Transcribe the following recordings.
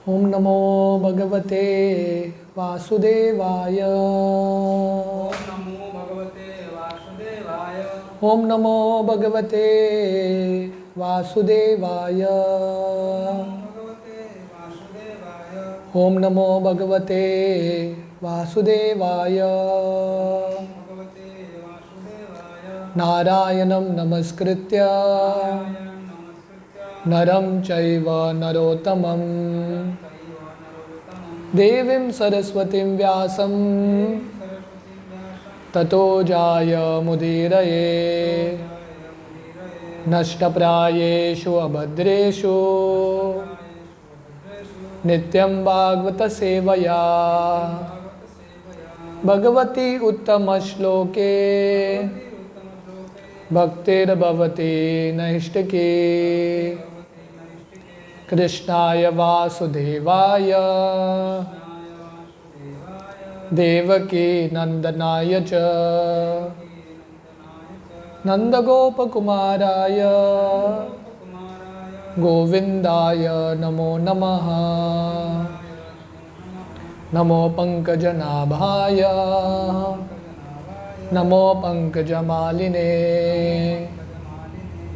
ओम नमो भगवते वासुदेवाय। ओम नमो भगवते वासुदेवाय। ओम नमो भगवते वासुदेवाय। ओम नमो भगवते वासुदेवाय। ओम नमो भगवते वासुदेवाय। भगवते वासुदेवाय। नारायणं नमस्कृत्य नारायणं नमस्कृत्य नरं चैव नरोत्तमं चैव नरोत्तमं देवीं सरस्वतीं व्यासं सरस्वतीं व्यासं ततो जायमुदीरये। मुदीरये। नष्टप्रायेषु अभद्रेषु नित्यं भागवतसेवया भगवती उत्तमश्लोके भक्तिर्भवति नैष्टिकी। कृष्णाय वासुदेवाय देवकी नंदनाय च नंदगोपकुमाराय गोविंदाय नमो नमः। नमो पंकजनाभाय नमो पंकजमालिने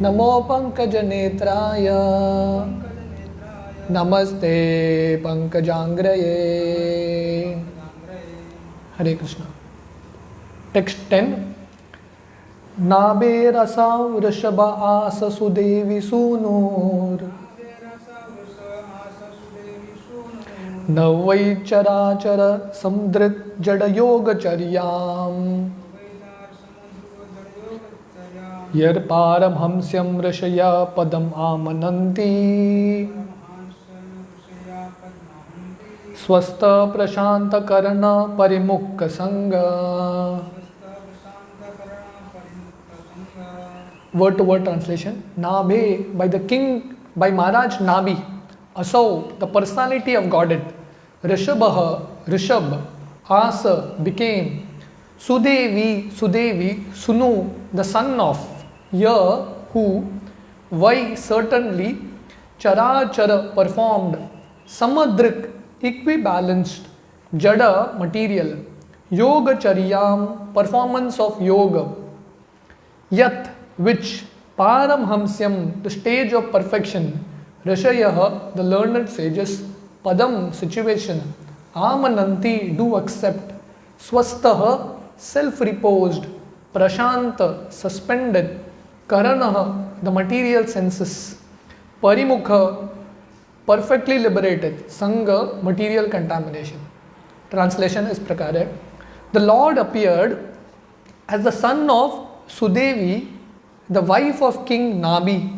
नमो पंकजनेत्राय नमस्ते पंकजांग्रये। हरे कृष्ण। टेक्स्ट 10। नाभेरसा वृषभ आस सुदेवी सूनूर न वै चराचर समुद्रित जड़ योगचर्याम् यर्पारमहंस्यं ऋषया पदम् आमनन्ति स्वस्थ प्रशांत कर्ण परिमुख संग। Word to word translation. Nabhe, by the king, by Maharaj Nabi, Asau, the personality of Godhead. Rishabha, Rishab, Asa, became. Sudevi, Sudevi, Sunu, the son of. Ya, who. Vai, certainly. Chara, Chara, performed. Samadrik, equibalanced. Jada, material. Yoga Charyam, performance of yoga. Yat, which Paramhamsyam, the stage of perfection, Rishayah, the learned sages, Padam, situation, Amananti, do accept, Swastha, self-reposed, Prashanta, suspended, Karanaha, the material senses, Parimukha, perfectly liberated, Sangha, material contamination. Translation is Prakare. The Lord appeared as the son of Sudevi, the wife of King Nabi,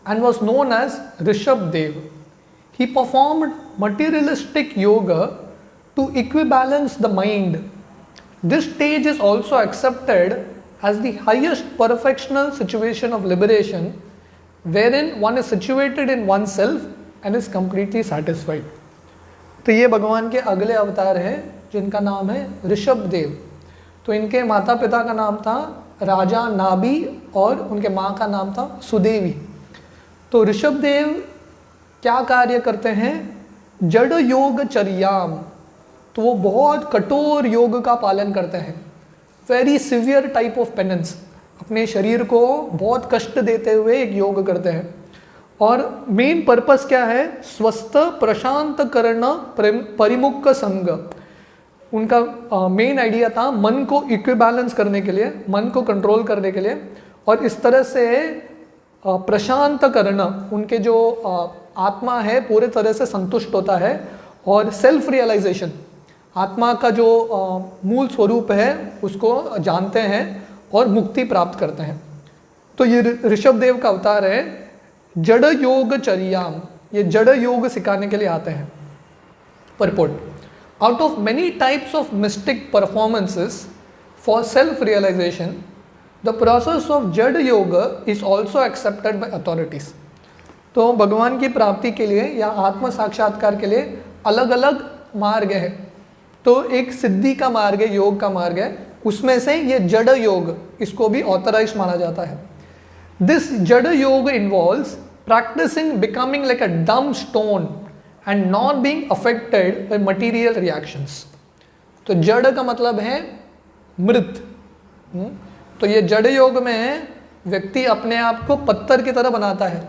and was known as Rishabdev. He performed materialistic yoga to equibalance the mind. This stage is also accepted as the highest perfectional situation of liberation, wherein one is situated in oneself and is completely satisfied. तो ये भगवान के अगले अवतार हैं जिनका नाम है ऋषभदेव। तो इनके माता पिता का नाम था राजा नाबी और उनके माँ का नाम था सुदेवी। तो ऋषभदेव क्या कार्य करते हैं? जड़ योग चर्याम, तो वो बहुत कठोर योग का पालन करते हैं। Very severe type of penance, अपने शरीर को बहुत कष्ट देते हुए एक योग करते हैं। और मेन पर्पस क्या है? स्वस्थ प्रशांत करण परिमुख संग। उनका मेन आइडिया था मन को इक्विबैलेंस करने के लिए, मन को कंट्रोल करने के लिए, और इस तरह से प्रशांत करना, उनके जो आत्मा है पूरे तरह से संतुष्ट होता है, और सेल्फ रियलाइजेशन, आत्मा का जो मूल स्वरूप है उसको जानते हैं और मुक्ति प्राप्त करते हैं। तो ये ऋषभदेव का अवतार है। जड़ योग चर्याम, ये जड़ योग सिखाने के लिए आते हैं। Purport: out of many types of mystic performances for self-realization, the process of Jada Yoga is also accepted by authorities. तो भगवान की प्राप्ति के लिए या आत्म साक्षात्कार के लिए अलग अलग मार्ग है। तो एक सिद्धि का मार्ग है, योग का मार्ग है, उसमें से ये जड़ योग, इसको भी ऑथराइज माना जाता है। This Jada Yoga involves practicing becoming like a dumb stone and not being affected by material reactions. तो जड़ का मतलब है मृत। तो ये जड़ योग में व्यक्ति अपने आप को पत्थर की तरह बनाता है,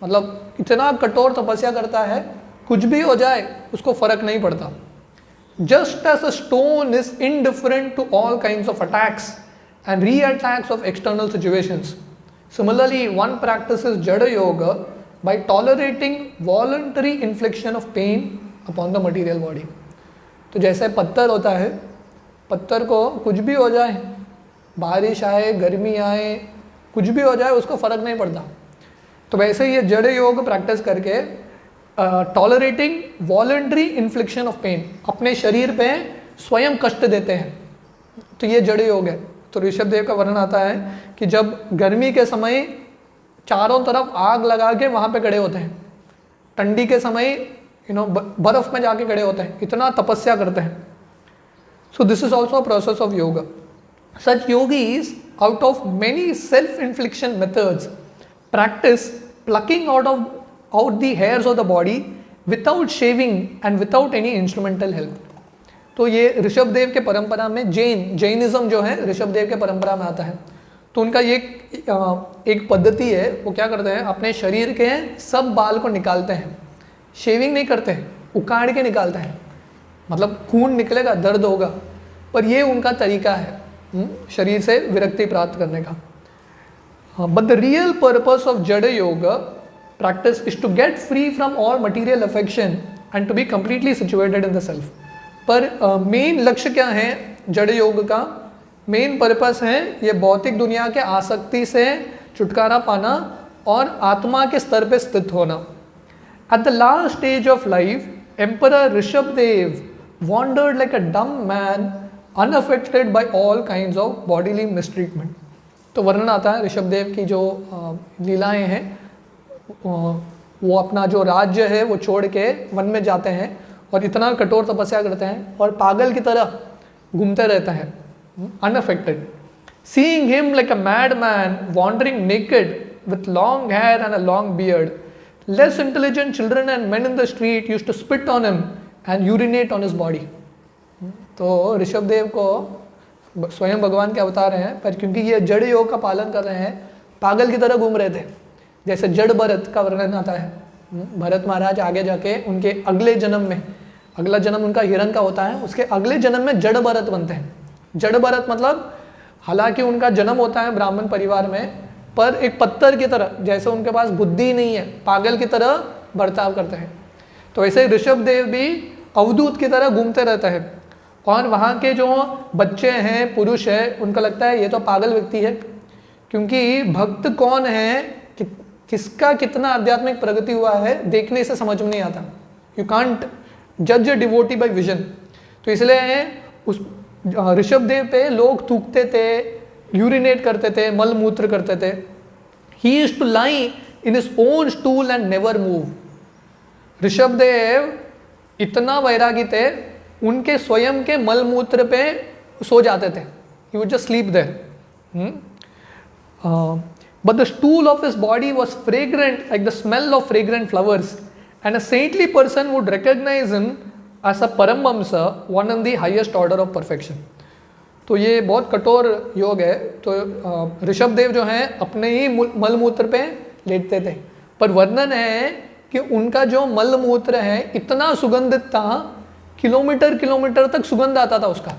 मतलब इतना कठोर तपस्या करता है, कुछ भी हो जाए उसको फर्क नहीं पड़ता। Just as a stone is indifferent to all kinds of attacks and re attacks of external situations, similarly one practises जड़ योग by tolerating voluntary infliction of pain upon the material body। तो जैसे पत्थर होता है, पत्थर को कुछ भी हो जाए, बारिश आए, गर्मी आए, कुछ भी हो जाए उसको फ़र्क नहीं पड़ता। तो वैसे ये जड़ योग प्रैक्टिस करके tolerating voluntary infliction of pain, अपने शरीर पे स्वयं कष्ट देते हैं, तो ये जड़ योग है। तो ऋषभ देव का वर्णन आता है कि जब गर्मी के समय चारों तरफ आग लगा के वहाँ पे खड़े होते हैं, ठंडी के समय बर्फ में जाके खड़े होते हैं, इतना तपस्या करते हैं। So this is also a process of yoga. Such yogis out of many self इन्फ्लिक्शन methods practice plucking out the hairs of the body without shaving and without any instrumental help. तो ये ऋषभ देव के परंपरा में जैनिज्म जो है ऋषभ देव के परंपरा में आता है। तो उनका ये एक पद्धति है, वो क्या करते हैं, अपने शरीर के सब बाल को निकालते हैं, शेविंग नहीं करते हैं, उखाड़ के निकालते हैं, मतलब खून निकलेगा, दर्द होगा, पर ये उनका तरीका है शरीर से विरक्ति प्राप्त करने का। But the real purpose of जड़ योग practice is to get free from all material affection and to be completely situated in the self. पर मेन लक्ष्य क्या है जड़ योग का? मेन पर्पस है ये भौतिक दुनिया के आसक्ति से छुटकारा पाना और आत्मा के स्तर पे स्थित होना। At the last stage of life emperor Rishabhdev wandered like a dumb man unaffected by all kinds of bodily mistreatment। तो वर्णन आता है ऋषभदेव की जो लीलाएं हैं, वो अपना जो राज्य है वो छोड़ के वन में जाते हैं और इतना कठोर तपस्या करते हैं और पागल की तरह घूमते रहते हैं unaffected। Seeing him like a madman wandering naked with long hair and a long beard, less intelligent children and men in the street used to spit on him and urinate on his body। तो ऋषभदेव को स्वयं भगवान के अवतार हैं, पर क्योंकि ये जड़ योग का पालन कर रहे हैं, पागल की तरह घूम रहे थे। जैसे जड़ भरत का वर्णन आता है, भरत महाराज आगे जाके उनके अगले जन्म में, अगला जन्म उनका हिरण का होता है, उसके अगले जन्म में जड़ भरत बनते हैं। जड़ भरत मतलब हालांकि उनका जन्म होता है ब्राह्मण परिवार में, पर एक पत्थर की तरह, जैसे उनके पास बुद्धि नहीं है, पागल की तरह बर्ताव करते हैं। तो ऐसे ऋषभदेव भी अवधूत की तरह घूमते रहते हैं और वहाँ के जो बच्चे हैं, पुरुष है, उनका लगता है ये तो पागल व्यक्ति है, क्योंकि भक्त कौन है, किसका कितना आध्यात्मिक प्रगति हुआ है देखने से समझ में नहीं आता। यू कांट जज अ डिवोटी बाय विजन। तो इसलिए उस ऋषभदेव पे लोग थूकते थे, यूरिनेट करते थे, मल मूत्र करते थे। He used to lie in his own stool and never move. Rishabhdev इतना वैरागी थे, उनके स्वयं के मल मूत्र पे सो जाते थे। He would just sleep there. But the stool of his body was fragrant like the smell of fragrant flowers, and a saintly person would recognize him as a Paramhamsa, one in the highest order of perfection। तो ये बहुत कठोर योग है। तो ऋषभदेव जो हैं अपने ही मलमूत्र पे लेटते थे, पर वर्णन है कि उनका जो मलमूत्र है इतना सुगंधित था, किलोमीटर किलोमीटर तक सुगंध आता था, उसका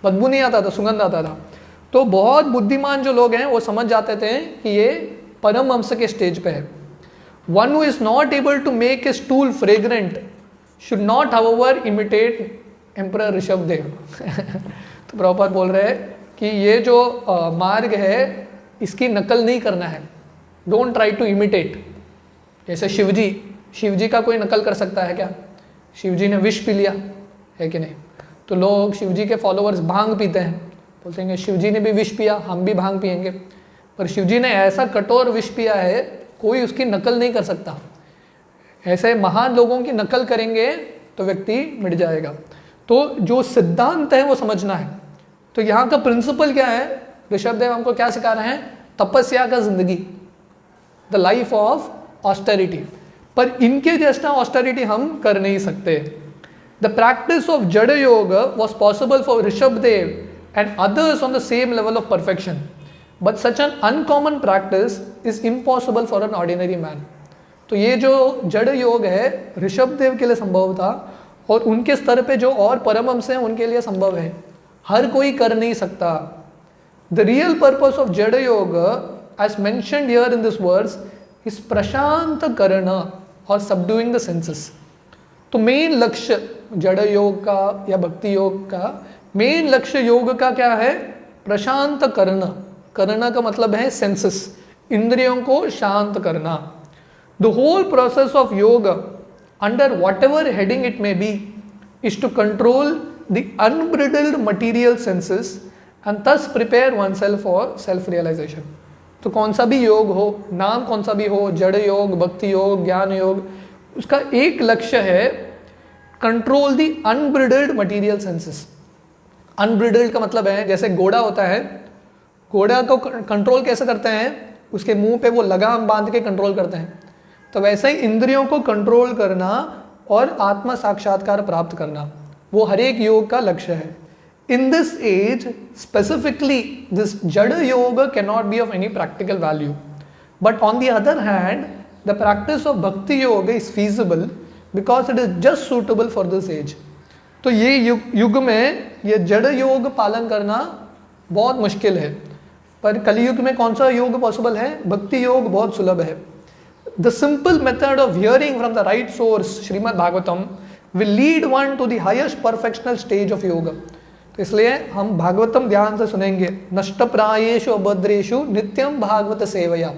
बदबू नहीं आता था, सुगंध आता था। तो बहुत बुद्धिमान जो लोग हैं वो समझ जाते थे कि ये परमहंस के स्टेज पे है। One who is not able to make a stool fragrant should not however imitate emperor Rishabhdev. तो प्रभुपाद बोल रहे हैं कि ये जो मार्ग है इसकी नकल नहीं करना है। Don't try to imitate. जैसे शिवजी का कोई नकल कर सकता है क्या? शिवजी ने विष पी लिया है कि नहीं? तो लोग शिवजी के फॉलोअर्स भांग पीते हैं, बोलते हैं शिवजी ने भी विष पिया, हम भी भांग पिएंगे। पर शिवजी ने ऐसा कठोर विष पिया है, कोई उसकी नकल नहीं कर सकता। ऐसे महान लोगों की नकल करेंगे तो व्यक्ति मिट जाएगा। तो जो सिद्धांत है वो समझना है। तो यहाँ का प्रिंसिपल क्या है? ऋषभदेव हमको क्या सिखा रहे हैं? तपस्या का जिंदगी, द लाइफ ऑफ ऑस्टेरिटी। पर इनके जैसा ऑस्टेरिटी हम कर नहीं सकते. द प्रैक्टिस ऑफ जड़ योग was possible for Rishabhdev and others on the same level of perfection, but such an uncommon practice is impossible for an ordinary man. तो ये जो जड़ योग है ऋषभदेव के लिए संभव था और उनके स्तर पे जो और परमहंस हैं उनके लिए संभव है, हर कोई कर नहीं सकता. द रियल पर्पस ऑफ जड़ योग as mentioned here in this words is प्रशांत करना और सबडूइंग द सेंसेस. तो मेन लक्ष्य जड़ योग का या भक्ति योग का मेन लक्ष्य योग का क्या है? प्रशांत करना. करना का मतलब है सेंसेस, इंद्रियों को शांत करना. द होल प्रोसेस ऑफ योग under whatever heading it may be is to control the unbridled material senses and thus prepare oneself for self realization. तो कौन सा भी योग हो, नाम कौन सा भी हो, जड़ योग, भक्ति योग, ज्ञान योग, उसका एक लक्ष्य है control the unbridled material senses. Unbridled का मतलब है जैसे घोड़ा होता है, घोड़ा को कंट्रोल कैसे करते हैं? उसके मुंह पे वो लगाम बांध के कंट्रोल करते हैं. तो वैसे ही इंद्रियों को कंट्रोल करना और आत्मा साक्षात्कार प्राप्त करना, वो हर एक योग का लक्ष्य है. In this age specifically this jada yoga can not be of any practical value, but on the other hand the practice of bhakti yoga is feasible because it is just suitable for this age. तो ये युग में ये जड़ योग पालन करना बहुत मुश्किल है, पर कलयुग में कौन सा योग पॉसिबल है? भक्ति योग बहुत सुलभ है. The simple method of hearing from the right source, Srimad Bhagavatam, will lead one to the highest perfectional stage of yoga. तो इसलिए हम भागवतम ध्यान से सुनेंगे. नष्ट प्रायेषु अभद्रेषु नित्यम भागवत सेवया.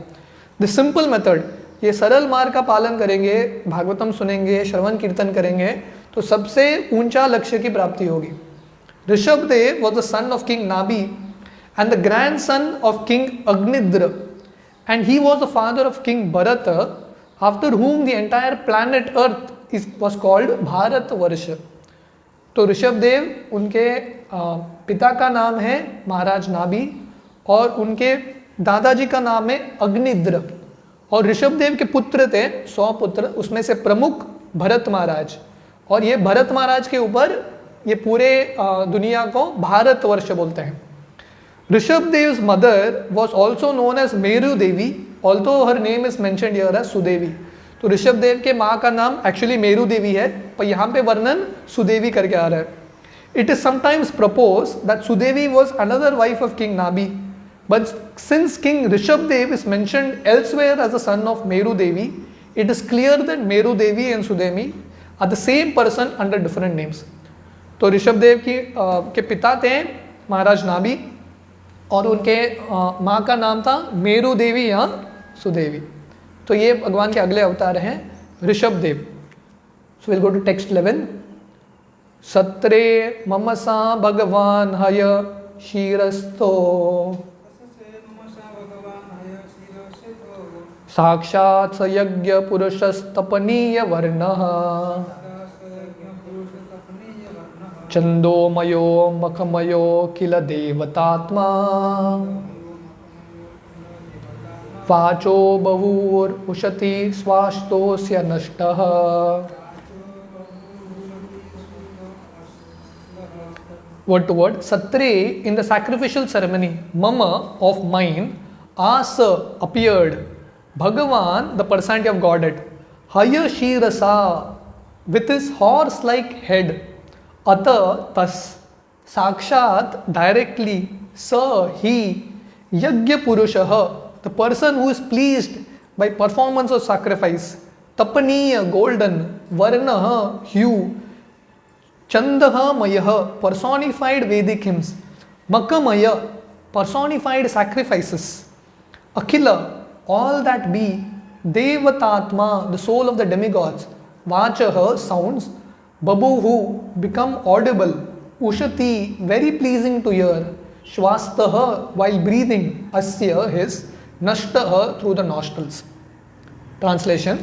द सिंपल मेथड, ये सरल मार्ग का पालन करेंगे, भागवतम सुनेंगे, श्रवण कीर्तन करेंगे, तो सबसे ऊंचा लक्ष्य की प्राप्ति होगी. Rishabhdev was the son of King Nabi and the grandson of King Agnidra. And he was the father of King Bharata, after whom the entire planet Earth was called Bharatvarsha. तो ऋषभदेव उनके पिता का नाम है महाराज नाभि और उनके दादाजी का नाम है अग्निद्र. और ऋषभदेव के पुत्र थे 100 पुत्र, उसमें से प्रमुख भरत महाराज. और ये भरत महाराज के ऊपर ये पूरे दुनिया को भारतवर्ष बोलते हैं. Rishabdev's mother was also known as Meru Devi, although her name is mentioned here as Sudevi. तो ऋषभदेव के माँ का नाम एक्चुअली मेरू देवी है, पर यहाँ पे वर्णन सुदेवी करके आ रहा है. It is sometimes proposed that Sudevi was another wife of King Nabi, but since King Rishabdev is mentioned elsewhere as the son of Meru Devi, it is clear that Meru Devi and Sudemi are the same person under different names. तो ऋषभदेव के पिता थे महाराज नाभि और उनके माँ का नाम था मेरू देवी या सुदेवी. तो ये भगवान के अगले अवतार हैं Rishabhdev. So will go to text 11. सत्रे ममसा भगवान हय शीरस्थो साक्षात् स यज्ञ पुरुषस्तपनीय वर्णः चंदोमयो मखमयो किल देवतात्मा वाचो बहुर्उशति स्वास्तोस्य नष्टः. Word to word, Satre in the sacrificial ceremony, Mama of mine, Asa appeared, Bhagavan, the personality of Godhead, Haya Shirasa, with his horse-like head, Ata, thus, Sakshat, directly, Sa, he, Yajna Purushaha, the person who is pleased by performance of sacrifice, Tapaniya, golden, Varnaha, hue, Chandaha Mayaha, personified Vedic hymns, Makamaya, personified sacrifices, Akhila, all that be, Devatatma, the soul of the demigods, Vachaha, sounds, Babuhu, become audible, Ushati, very pleasing to hear, Shwastaha, while breathing, Asya, his, Nashtaha, through the nostrils. Translation: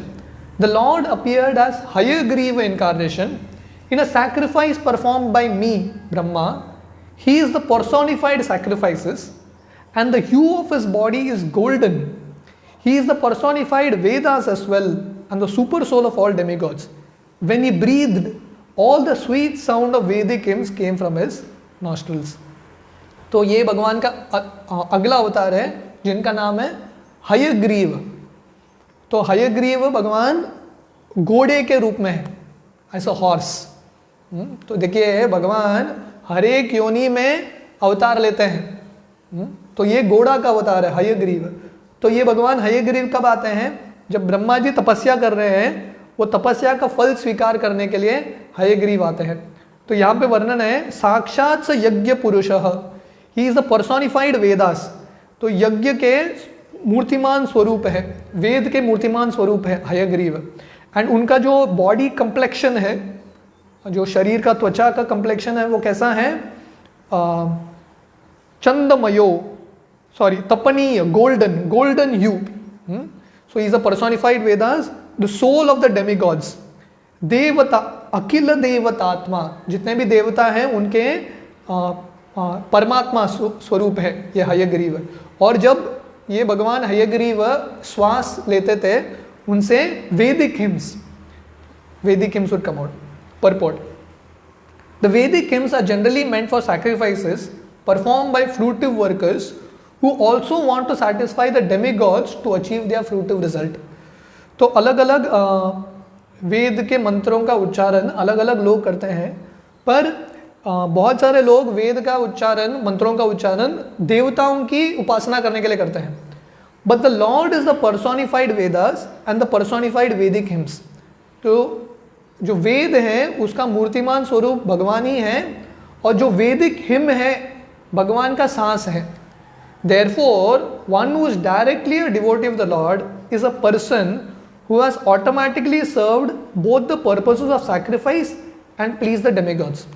the Lord appeared as Hayagriva incarnation in a sacrifice performed by me, Brahma. He is the personified sacrifices, and the hue of his body is golden. He is the personified Vedas as well, and the super soul of all demigods. When he breathed, all the sweet sound of Vedic hymns came from his nostrils. तो ये भगवान का अगला अवतार है जिनका नाम है हयग्रीव. तो हयग्रीव भगवान घोड़े के रूप में है, एज अ हॉर्स. तो देखिए भगवान हर एक योनि में अवतार लेते हैं. तो ये घोड़ा का अवतार है हयग्रीव. तो ये भगवान हयग्रीव कब आते हैं? जब ब्रह्मा जी तपस्या कर रहे हैं, वो तपस्या का फल स्वीकार करने के लिए हयग्रीव आते हैं. तो यहाँ पे वर्णन है साक्षात स यज्ञ पुरुषः, he is the personified Vedas. तो यज्ञ के मूर्तिमान स्वरूप है, वेद के मूर्तिमान स्वरूप है हयग्रीव. एंड उनका जो बॉडी कंप्लेक्शन है, जो शरीर का त्वचा का कंप्लेक्शन है, वो कैसा है? चंदमयो, सॉरी तपनीय, golden hue. So is a personified Vedas, the soul of the demigods. देवता, अखिल देवतात्मा, जितने भी देवता हैं उनके परमात्मा स्वरूप है ये हयग्रीव. और जब ये भगवान हयग्रीव श्वास लेते थे, उनसे वैदिक hymns would come out. Purport: the Vedic hymns are generally meant for sacrifices performed by fruitive workers who also want to satisfy the demigods to achieve their fruitive result. तो अलग अलग वेद के मंत्रों का उच्चारण अलग अलग लोग करते हैं, पर बहुत सारे लोग वेद का उच्चारण, मंत्रों का उच्चारण देवताओं की उपासना करने के लिए करते हैं. But the Lord is the personified Vedas and the personified वैदिक हिम्स. तो जो वेद है उसका मूर्तिमान स्वरूप भगवान ही है, और जो वैदिक हिम है भगवान का सांस है. Therefore, one who is directly a devotee of the Lord is a person who has automatically served both the purposes of sacrifice and pleased the demigods.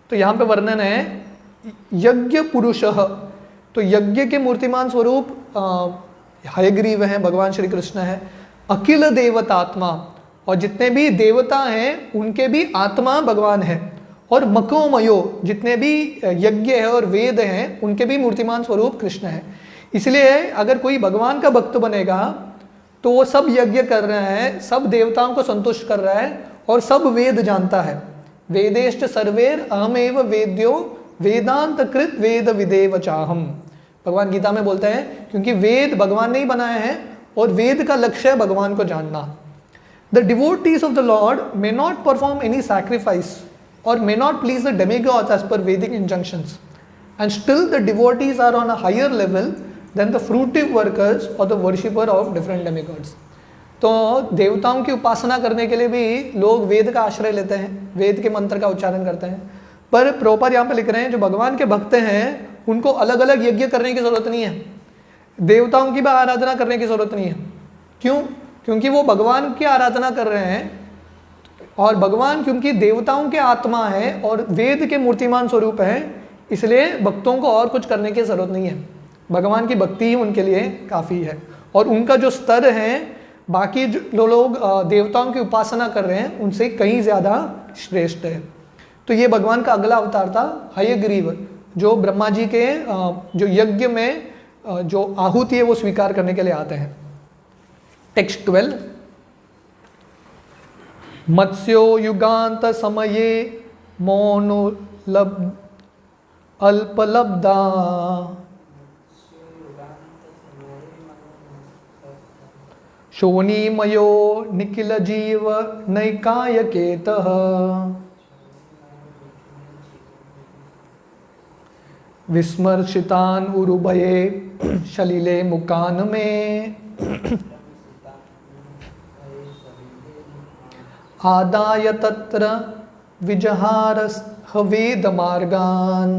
तो यहाँ पे वर्णन है यज्ञ पुरुषः. तो यज्ञ के मूर्तिमान स्वरूप हयग्रीव हैं, भगवान श्री कृष्ण है. अखिल देवतात्मा, और जितने भी देवता हैं उनके भी आत्मा भगवान है. और मकोमयो, जितने भी यज्ञ है और वेद हैं उनके भी मूर्तिमान स्वरूप कृष्ण है. इसलिए अगर कोई भगवान का भक्त बनेगा तो वो सब यज्ञ कर रहा है, सब देवताओं को संतुष्ट कर रहा है और सब वेद जानता है. वेदेश्च सर्वेर अहमेव वेद्यो वेदांत कृत वेद विदेव चाहम. भगवान गीता में बोलते हैं क्योंकि वेद भगवान ने ही बनाए हैं और वेद का लक्ष्य है भगवान को जानना. The devotees of the Lord may not perform any sacrifice or may not please the demigods as per Vedic injunctions, and still the devotees are on a higher level than the fruitive workers or the worshipper of different demigods. तो देवताओं की उपासना करने के लिए भी लोग वेद का आश्रय लेते हैं, वेद के मंत्र का उच्चारण करते हैं. पर प्रॉपर यहाँ पे लिख रहे हैं जो भगवान के भक्त हैं उनको अलग अलग यज्ञ करने की जरूरत नहीं है, देवताओं की भी आराधना करने की जरूरत नहीं है. क्यों? क्योंकि वो भगवान की आराधना कर रहे हैं, और भगवान क्योंकि देवताओं के आत्मा है और वेद के मूर्तिमान स्वरूप है, इसलिए भक्तों को और कुछ करने की जरूरत नहीं है. भगवान की भक्ति ही उनके लिए काफ़ी है, और उनका जो स्तर है बाकी जो लोग देवताओं की उपासना कर रहे हैं उनसे कहीं ज़्यादा श्रेष्ठ है. तो ये भगवान का अगला अवतार था हयग्रीव, जो ब्रह्मा जी के जो यज्ञ में जो आहुति है वो स्वीकार करने के लिए आते हैं. टेक्स्ट 12. मत्स्यो युगांत समये मौनो अल्पलब्धा शोनीमयो निखिल जीव नैकायकेतः. विस्मर्शितान उरुभये शलिले मुकान में आदाय तत्र विजहार वेद मार्गान.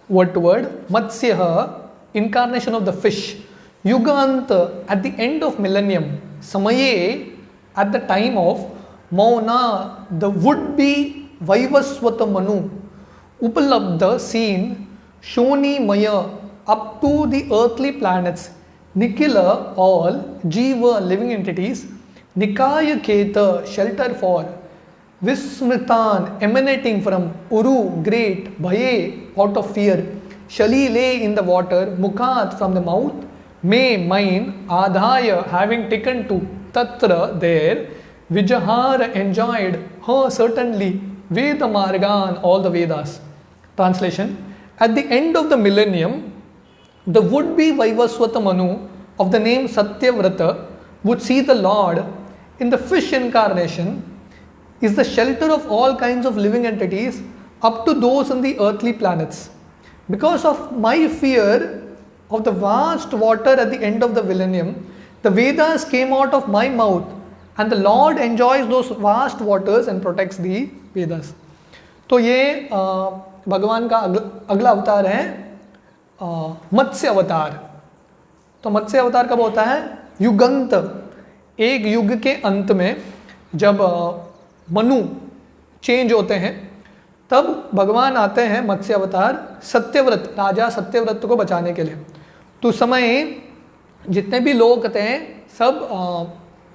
What word? Matsyah, incarnation of the fish. Yugant, at the end of millennium. Samaye, at the time of Mauna, the would-be Vaivaswata Manu. Upalabdha, seen. Shoni Maya, up to the earthly planets. Nikhila, all. Jiva, living entities. Nikaya Keta, shelter for. Vismritan, emanating from. Uru, great. Bhaye, out of fear. Shalile, in the water. Mukhat, from the mouth. may mine adhaya having taken to tatra there Vijahara enjoyed her certainly Veda Margan, all the Vedas. Translation: at the end of the millennium, the would-be Vaivaswata Manu of the name Satyavrata would see the Lord in the fish incarnation is the shelter of all kinds of living entities up to those on the earthly planets. Because of my fear of the vast water at the end of the millennium, the Vedas came out of my mouth and the Lord enjoys those vast waters and protects the Vedas. तो ये भगवान का अगला अवतार है मत्स्य अवतार. तो मत्स्य अवतार कब होता है? युगांत, एक युग के अंत में जब मनु चेंज होते हैं तब भगवान आते हैं मत्स्य अवतार सत्यव्रत, राजा सत्यव्रत को बचाने के लिए. तो उस समय जितने भी लोग थे सब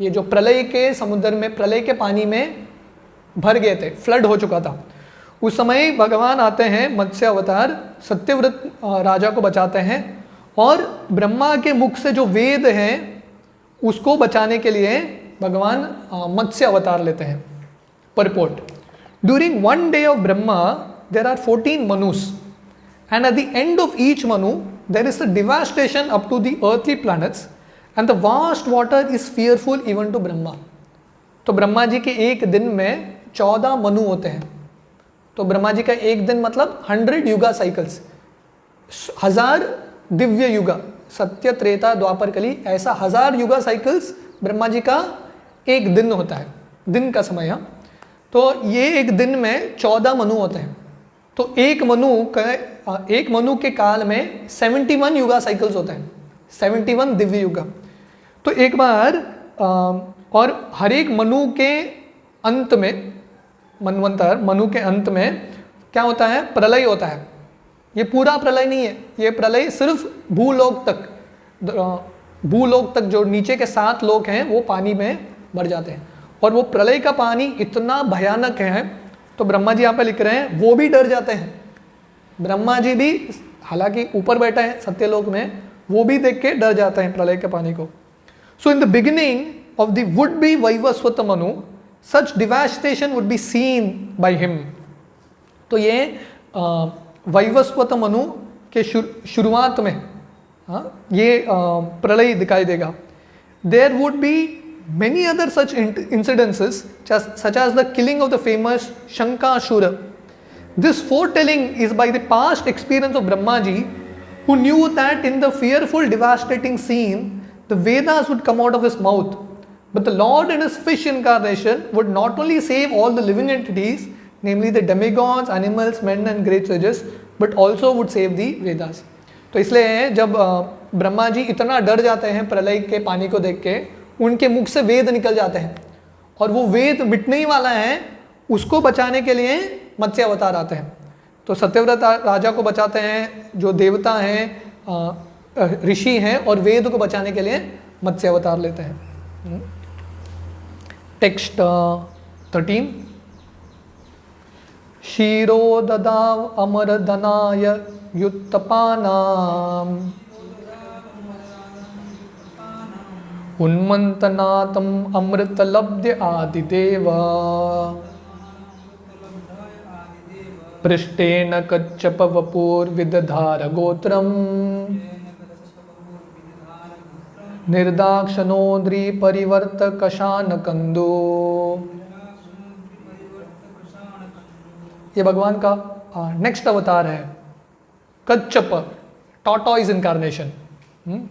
ये जो प्रलय के समुद्र में, प्रलय के पानी में भर गए थे, फ्लड हो चुका था. उस समय भगवान आते हैं मत्स्य अवतार सत्यव्रत राजा को बचाते हैं और ब्रह्मा के मुख से जो वेद हैं उसको बचाने के लिए भगवान मत्स्य अवतार लेते हैं. Purport: during one day of Brahma there are 14 Manus and at the end of each Manu there is a devastation up to the earthly planets and the vast water is fearful even to Brahma. तो ब्रह्मा जी के एक दिन में 14 मनु होते हैं. तो ब्रह्मा जी का एक दिन मतलब 100 युगा साइकिल्स, 1000 दिव्य युगा, सत्य त्रेता द्वापर कली, ऐसा 1000 युगा साइकिल्स ब्रह्मा जी का एक दिन होता है, दिन का समय. तो ये एक दिन में 14 मनु होते हैं. तो एक मनु के काल में 71 युगा साइकिल्स होते हैं, 71 दिव्य युगा. तो एक बार और हर एक मनु के अंत में, मनवंतर मनु के अंत में क्या होता है? प्रलय होता है. ये पूरा प्रलय नहीं है, ये प्रलय सिर्फ भूलोक तक जो नीचे के 7 लोक हैं वो पानी में भर जाते हैं. और वो प्रलय का पानी इतना भयानक है, तो ब्रह्मा जी यहाँ पे लिख रहे हैं वो भी डर जाते हैं. ब्रह्मा जी भी हालांकि ऊपर बैठे हैं सत्यलोक में, वो भी देख के डर जाते हैं प्रलय के पानी को. So in the beginning of the would-be Vaivaswata Manu, such devastation would be seen by him. तो ये वैवस्वत मनु के शुरुआत में ये प्रलय दिखाई देगा. There would be many other such incidences such as the killing of the famous Shankashura. This foretelling is by the past experience of Brahmaji, who knew that in the fearful devastating scene the Vedas would come out of his mouth. But the Lord in his fish incarnation would not only save all the living entities, namely the demigods, animals, men and great sages, but also would save the Vedas. तो इसलिए जब ब्रह्मा जी इतना डर जाते हैं प्रलय के पानी को देख के, उनके मुख से वेद निकल जाते हैं और वो वेद मिटने ही वाला है, उसको बचाने के लिए मत्स्य अवतार आते हैं. तो सत्यव्रत राजा को बचाते हैं, जो देवता हैं, ऋषि हैं, और वेद को बचाने के लिए मत्स्य अवतार लेते हैं. टेक्स्ट 13. क्षीरो ददाव अमरधनाय युत्तपानाम उन्मंतनातम अमृतलब्ध्य आदिदेव पृष्ठेन कच्छप वपुर्विदधार गोत्रम निर्दाक्षणोद्री परिवर्त कशान कंदो. ये भगवान का नेक्स्ट अवतार है. कच्छप, टॉर्टॉइज इनकारनेशन,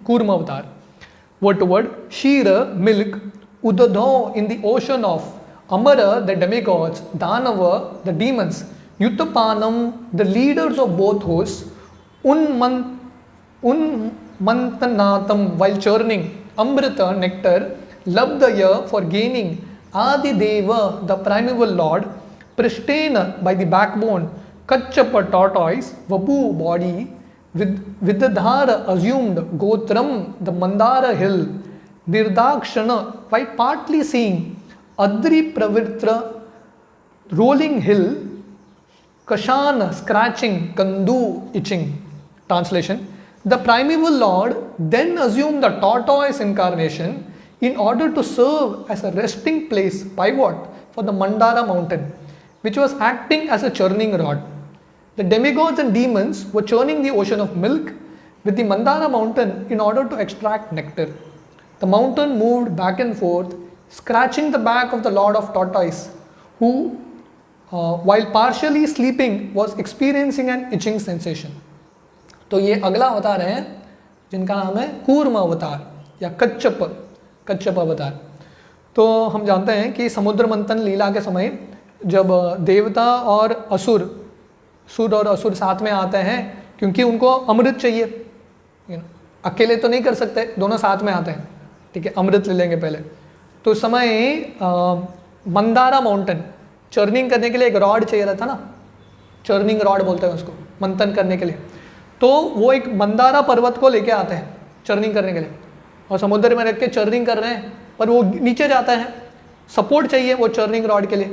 कूर्म अवतार. Word to word, Shira, milk, Udadho in the ocean of Amara, the demigods, Danava, the demons, Yuttapanam, the leaders of both hosts, Unmantanatam, while churning, Amrita, nectar, Labdaya, for gaining, Adideva, the primeval lord, Prishtena, by the backbone, Kachapa, tortoise, Vapu, body, Vidadhara, assumed, Gotram, the Mandara hill, Nirdakshana, by partly seeing, Adri Pravitra, rolling hill, Kashana, scratching, Kandu, itching. Translation: The primeval Lord then assumed the tortoise incarnation in order to serve as a resting place pivot for the Mandara mountain, which was acting as a churning rod. The demigods and demons were churning the ocean of milk with the Mandara mountain in order to extract nectar. The mountain moved back and forth, scratching the back of the Lord of Tortoise, who, while partially sleeping, was experiencing an itching sensation. तो ये अगला अवतार है जिनका नाम है कूर्म अवतार या कच्छप अवतार। तो हम जानते हैं कि समुद्र मंथन लीला के समय जब देवता और सुर और असुर साथ में आते हैं, क्योंकि उनको अमृत चाहिए, अकेले तो नहीं कर सकते, दोनों साथ में आते हैं, ठीक है, अमृत ले लेंगे पहले। तो उस समय मंदारा माउंटेन चर्निंग करने के लिए एक रॉड चाहिए रहता ना, चर्निंग रॉड बोलते हैं उसको, मंथन करने के लिए। तो वो एक मंदारा पर्वत को लेके आते हैं चर्निंग करने के लिए, और समुद्र में रख के चर्निंग कर रहे हैं, पर वो नीचे जाता है, सपोर्ट चाहिए वो चर्निंग रॉड के लिए।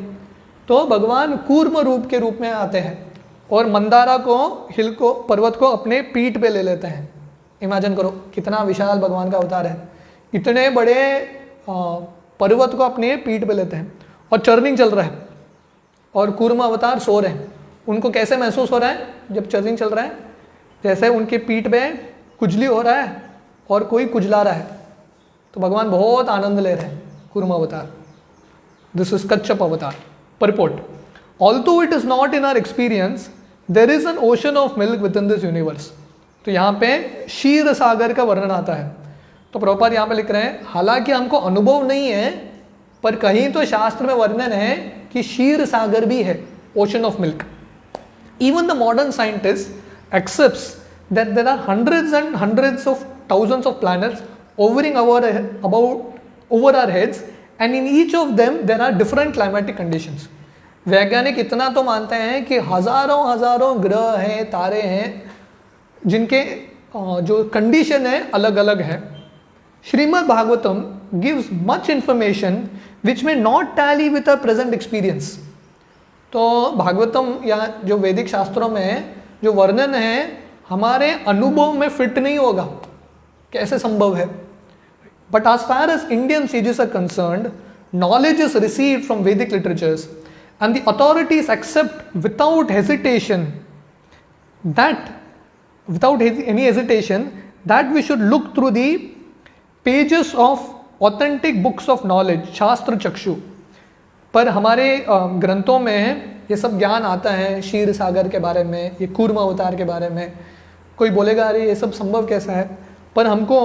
तो भगवान कूर्म रूप के रूप में आते हैं और मंदारा को, हिल को, पर्वत को अपने पीठ पे ले लेते हैं। इमेजिन करो कितना विशाल भगवान का अवतार है, इतने बड़े पर्वत को अपने पीठ पे लेते हैं और चर्निंग चल रहा है, और कूर्म अवतार सो रहे हैं। उनको कैसे महसूस हो रहा है जब चर्निंग चल रहा है? जैसे उनके पीठ पे कुजली हो रहा है और कोई कुजला रहा है, तो भगवान बहुत आनंद ले रहे हैं। कूर्म अवतार, दिस इज कच्छप अवतार। Purport: Although it is not in our experience, there is an ocean of milk within this universe. तो यहाँ पे क्षीर सागर का वर्णन आता है। तो प्रभुपाद यहाँ पे लिख रहे हैं, हालांकि हमको अनुभव नहीं है, पर कहीं तो शास्त्र में वर्णन है कि क्षीर सागर भी है, ocean of milk. Even the modern scientist accepts that there are hundreds and hundreds of thousands of planets hovering over our heads, and in each of them there are different climatic conditions. वैज्ञानिक इतना तो मानते हैं कि हजारों ग्रह हैं, तारे हैं, जिनके जो कंडीशन है अलग अलग है। Srimad Bhagavatam gives much information which may not tally with a present experience. तो भागवतम या जो वैदिक शास्त्रों में जो वर्णन है हमारे अनुभव में फिट नहीं होगा, कैसे संभव है? But as far as Indian sages are concerned, knowledge is received from Vedic literatures, and the authorities accept without hesitation that we should look through the pages of authentic books of knowledge, शास्त्र चक्षु। पर हमारे ग्रंथों में ये सब ज्ञान आता है, क्षीर सागर के बारे में, ये कूर्म अवतार के बारे में। कोई बोलेगा अरे ये सब संभव कैसा है? पर हमको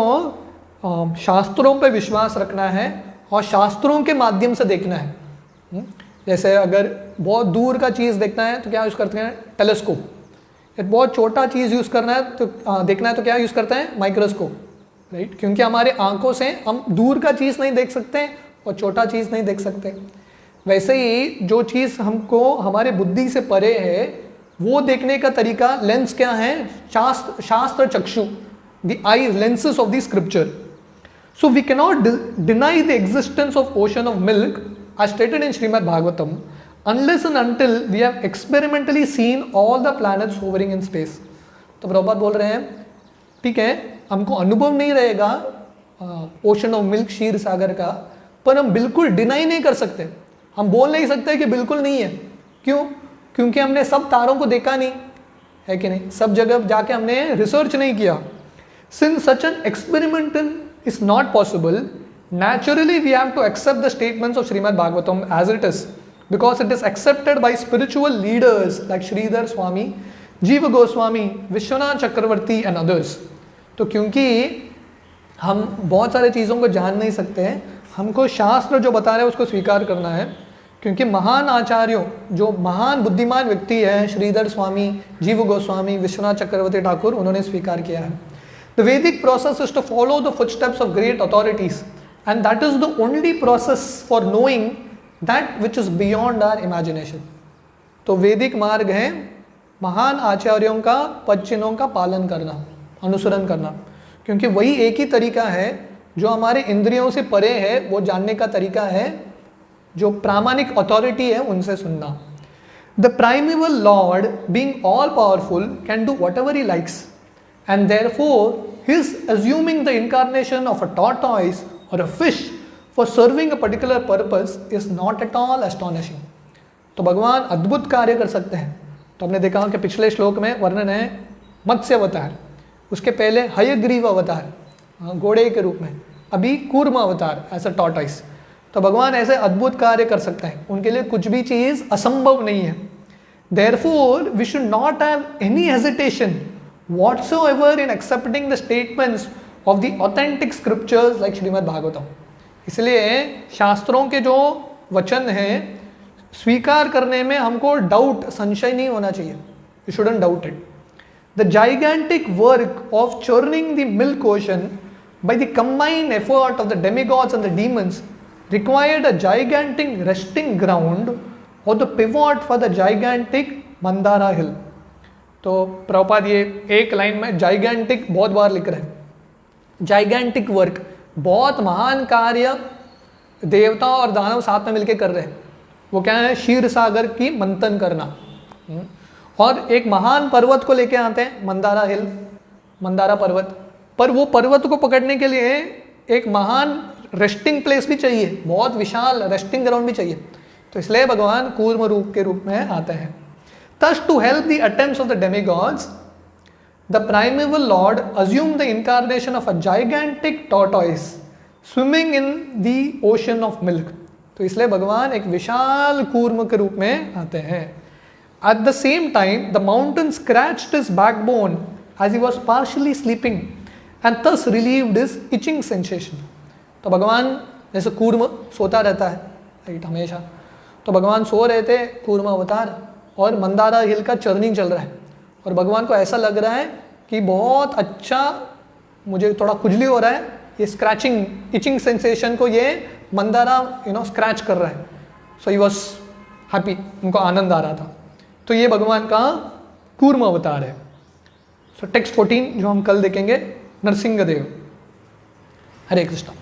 शास्त्रों पे विश्वास रखना है और शास्त्रों के माध्यम से देखना है। जैसे अगर बहुत दूर का चीज़ देखना है तो क्या यूज़ करते हैं? टेलीस्कोप। बहुत छोटा चीज़ यूज़ करना है तो देखना है तो क्या यूज़ करते हैं? Microscope, right? क्योंकि हमारे आंखों से हम दूर का चीज़ नहीं देख सकते और छोटा चीज़ नहीं देख सकते। वैसे ही जो चीज़ हमको हमारे बुद्धि से परे है वो देखने का तरीका, लेंस क्या है? शास्त्र चक्षु, the eyes, lenses of the scripture. So we cannot deny the existence of ocean of milk as stated in Srimad Bhagavatam unless and until we have experimentally seen all the planets hovering in space. तो प्रभुपाद बोल रहे हैं ठीक है, हमको अनुभव नहीं रहेगा ओशन ऑफ मिल्क, क्षीर सागर का, पर हम बिल्कुल डिनाई नहीं कर सकते। हम बोल नहीं सकते कि बिल्कुल नहीं है। क्यों? क्योंकि हमने सब तारों को देखा नहीं है कि नहीं, सब जगह जाके हमने रिसर्च नहीं किया। Since such an experimental is not possible, naturally we have to accept the statements of Srimad Bhagavatam as it is, because it is accepted by spiritual leaders like Sridhar Swami, Jiva Goswami, Vishwanath Chakravarti and others. तो क्योंकि हम बहुत सारे चीज़ों को जान नहीं सकते हैं, हमको शास्त्र जो बता रहे हैं उसको स्वीकार करना है। क्योंकि महान आचार्यों, जो महान बुद्धिमान व्यक्ति है, श्रीधर स्वामी, जीव गोस्वामी, विश्वनाथ चक्रवर्ती ठाकुर, उन्होंने स्वीकार किया है। The Vedic process is to follow the footsteps of great authorities, and that is the only process for knowing that which is beyond our imagination. तो वैदिक मार्ग है महान आचार्यों का, पदचिन्हों का पालन करना, अनुसरण करना, क्योंकि वही एक ही तरीका है जो हमारे इंद्रियों से परे है, वो जानने का तरीका है, जो प्रामाणिक अथॉरिटी है उनसे सुनना। The primeval Lord, being all powerful, can do whatever he likes. and therefore his assuming the incarnation of a tortoise or a fish for serving a particular purpose is not at all astonishing. तो भगवान अद्भुत कार्य कर सकते हैं. तो हमने देखा कि पिछले श्लोक में वर्णन है मत्स्य अवतार, उसके पहले हयग्रीव अवतार घोड़े के रूप में, अभी कूर्म अवतार एज अ टॉर्टॉइस. तो भगवान ऐसे अद्भुत कार्य कर सकते हैं, उनके लिए कुछ भी चीज़ असंभव नहीं है. Therefore, we should not have any hesitation whatsoever in accepting the statements of the authentic scriptures like Shrimad Bhagavatam. इसलिए शास्त्रों के जो वचन हैं स्वीकार करने में हमको डाउट, संशय नहीं होना चाहिए. You shouldn't doubt it. The gigantic work of churning the milk ocean by the combined effort of the demigods and the demons required a gigantic resting ground or the pivot for the gigantic Mandhana हिल. तो प्रभुपाद ये एक line में gigantic बहुत बार लिख रहे हैं. Gigantic work, बहुत महान कार्य देवता और दानव साथ में मिलकर कर रहे हैं. वो क्या है? क्षीर सागर की मंथन करना. और एक महान पर्वत को लेके आते हैं, मंदारा हिल, मंदारा पर्वत. पर वो पर्वत को पकड़ने के लिए एक महान रेस्टिंग प्लेस भी चाहिए, बहुत विशाल रेस्टिंग ग्राउंड भी चाहिए. तो इसलिए भगवान कूर्म रूप के रूप में आते हैं. Thus to help the attempts of the demigods, the primeval Lord assumed the incarnation of a gigantic tortoise swimming in the ocean of milk. तो इसलिए भगवान एक विशाल कूर्म के रूप में आते हैं. At the same time, the mountain scratched his backbone as he was partially sleeping and thus relieved his itching sensation. तो भगवान जैसे कूर्म सोता रहता है राइट हमेशा, तो भगवान सो रहे थे कूर्म अवतार और मंदारा हिल का चर्निंग चल रहा है और भगवान को ऐसा लग रहा है कि बहुत अच्छा, मुझे थोड़ा खुजली हो रहा है, ये स्क्रैचिंग इचिंग सेंसेशन को ये मंदारा स्क्रैच कर रहा है. सो ही वॉज हैप्पी, उनको आनंद आ रहा था. तो ये भगवान का कूर्म अवतार है. सो टेक्स्ट 14 जो हम कल देखेंगे, नरसिंह देव. हरे कृष्ण.